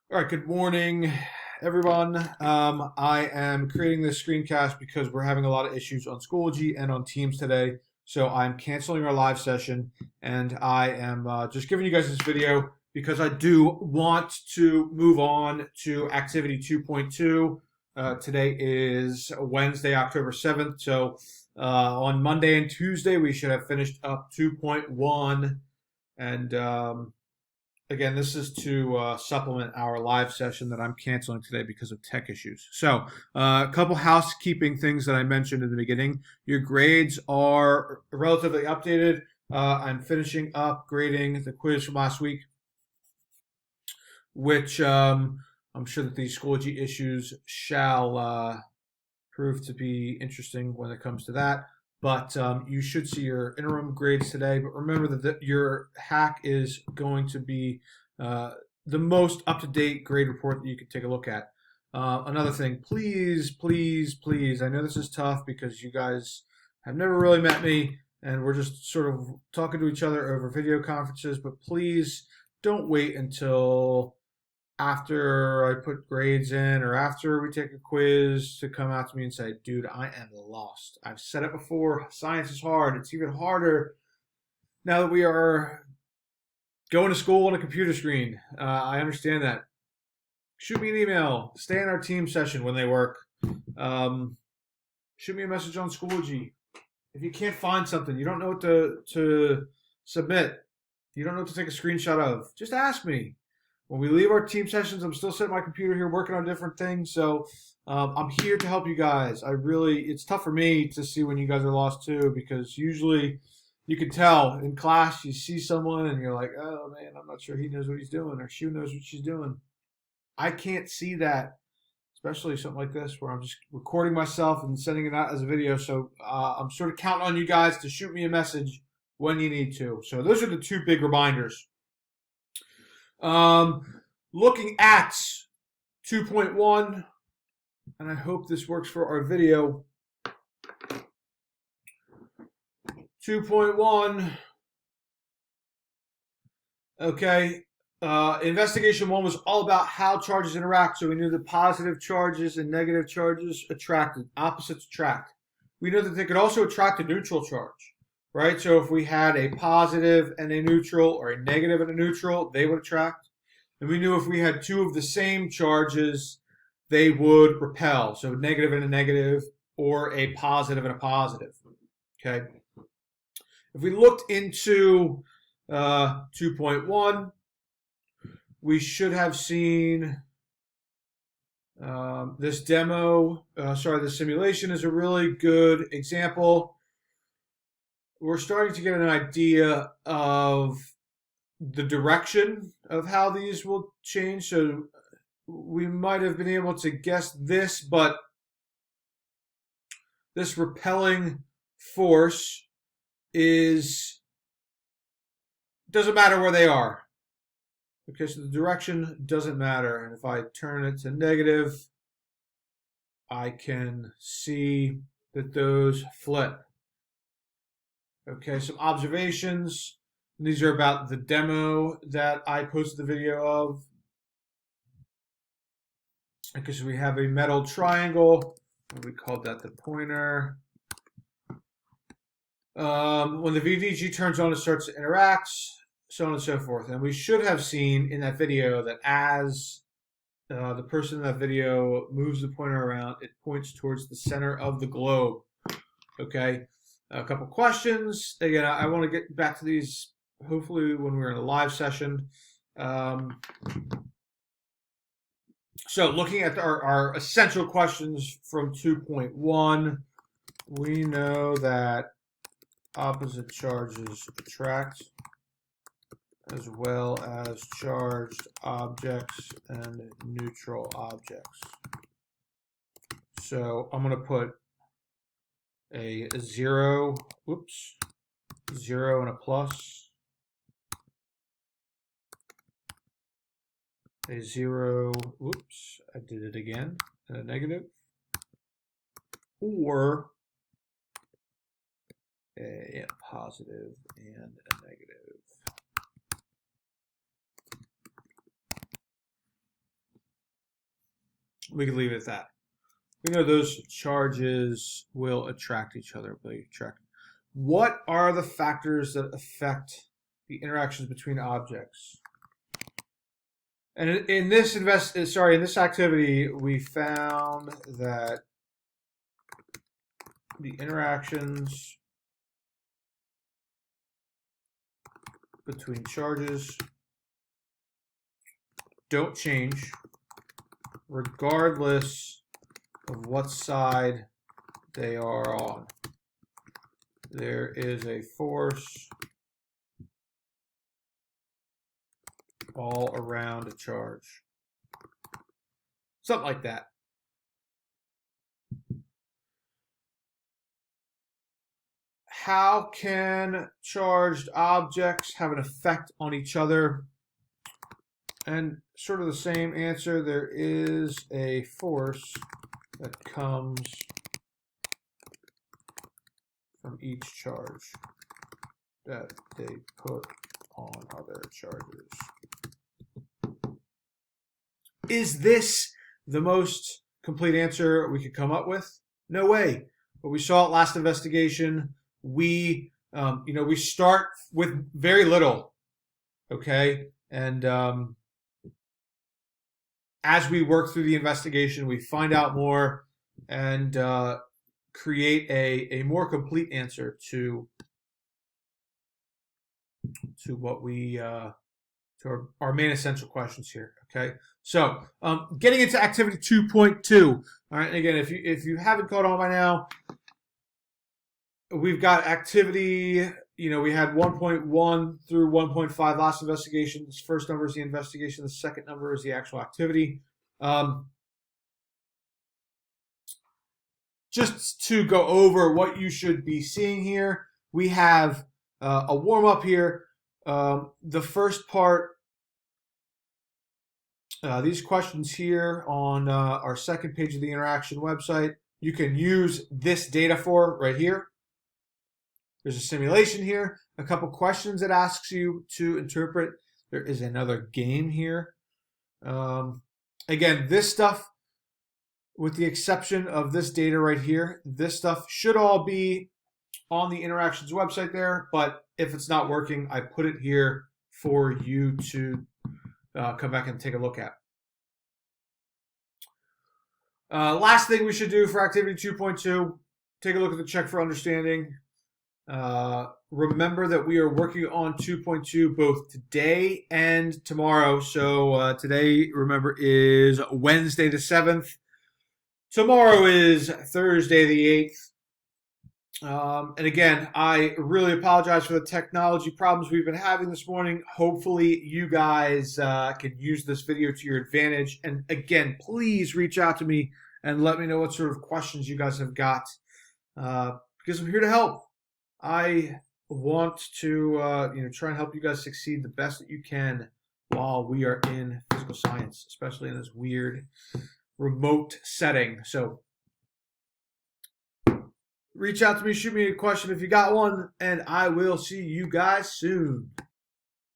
All right, good morning, everyone. I am creating this screencast because we're having a lot of issues on Schoology and on Teams today. So I'm canceling our live session, and I am just giving you guys this video because I do want to move on to Activity 2.2. Today is Wednesday, October 7th. So on Monday and Tuesday, we should have finished up 2.1. And again, this is to supplement our live session that I'm canceling today because of tech issues. So, a couple housekeeping things that I mentioned in the beginning. Your grades are relatively updated. I'm finishing up grading the quiz from last week, which I'm sure that these Schoology issues shall prove to be interesting when it comes to that. But you should see your interim grades today. But remember that your hack is going to be uh, the most up to date grade report that you can take a look at. Another thing, please, please, please. I know this is tough because you guys have never really met me and we're just sort of talking to each other over video conferences. But please don't wait until after I put grades in or after we take a quiz to come out to me and say, dude, I am lost. I've said it before. Science is hard. It's even harder now that we are going to school on a computer screen. I understand that. Shoot me an email. Stay in our team session when they work. Um, Shoot me a message on Schoology. If you can't find something, you don't know what to submit, you don't know what to take a screenshot of, just ask me. When we leave our team sessions, I'm still sitting at my computer here working on different things. So I'm here to help you guys. It's tough for me to see when you guys are lost too, because usually you can tell in class, you see someone and you're like, oh man, I'm not sure he knows what he's doing or she knows what she's doing. I can't see that, especially something like this where I'm just recording myself and sending it out as a video. So I'm sort of counting on you guys to shoot me a message when you need to. So those are the two big reminders. Looking at 2.1, and I hope this works for our video. 2.1. Okay. Investigation 1 was all about how charges interact. So we knew that positive charges and negative charges attracted, opposites attract. We know that they could also attract a neutral charge, right? So if we had a positive and a neutral or a negative and a neutral, they would attract. And we knew if we had two of the same charges, they would repel. So negative and a negative, or a positive and a positive. Okay. If we looked into 2.1, we should have seen this demo. The simulation is a really good example. We're starting to get an idea of the direction of how these will change. So we might have been able to guess this, but this repelling force is doesn't matter where they are. Okay, so the direction doesn't matter. And if I turn it to negative, I can see that those flip. Okay, some observations. These are about the demo that I posted the video of. Because we have a metal triangle. We called that the pointer. When the VDG turns on, it starts to interact, so on and so forth. And we should have seen in that video that as the person in that video moves the pointer around, it points towards the center of the globe. Okay, a couple questions. Again, I want to get back to these hopefully when we're in a live session. So looking at our essential questions from 2.1, we know that opposite charges attract as well as charged objects and neutral objects. So I'm going to put a 0, whoops, 0 and a plus, a 0, whoops, I did it again, and a negative, or a positive and a negative. We can leave it at that. We know those charges will attract each other. What are the factors that affect the interactions between objects? And in this activity, we found that the interactions between charges don't change regardless of what side they are on. There is a force all around a charge. Something like that. How can charged objects have an effect on each other? And sort of the same answer, there is a force that comes from each charge that they put on other charges. Is this the most complete answer we could come up with? No way. But we saw it last investigation. We start with very little, okay? And as we work through the investigation, we find out more and create a more complete answer to what we to our main essential questions here. Okay, so getting into activity 2.2. All right, and again, if you haven't caught on by now, we've got activity. We had 1.1 through 1.5 last investigation. This first number is the investigation. The second number is the actual activity. Just to go over what you should be seeing here, we have a warm-up here. The first part, these questions here on our second page of the Interaction website, you can use this data for right here. There's a simulation here, a couple questions it asks you to interpret. There is another game here. Again, this stuff, with the exception of this data right here, this stuff should all be on the Interactions website there, but if it's not working, I put it here for you to come back and take a look at. Last thing we should do for activity 2.2, take a look at the check for understanding. Remember that we are working on 2.2 both today and tomorrow. So today, remember, is Wednesday the 7th. Tomorrow is Thursday the 8th. And again, I really apologize for the technology problems we've been having this morning. Hopefully you guys can use this video to your advantage. And again, please reach out to me and let me know what sort of questions you guys have got, because I'm here to help. I want to try and help you guys succeed the best that you can while we are in physical science, especially in this weird remote setting. So reach out to me, shoot me a question if you got one, and I will see you guys soon.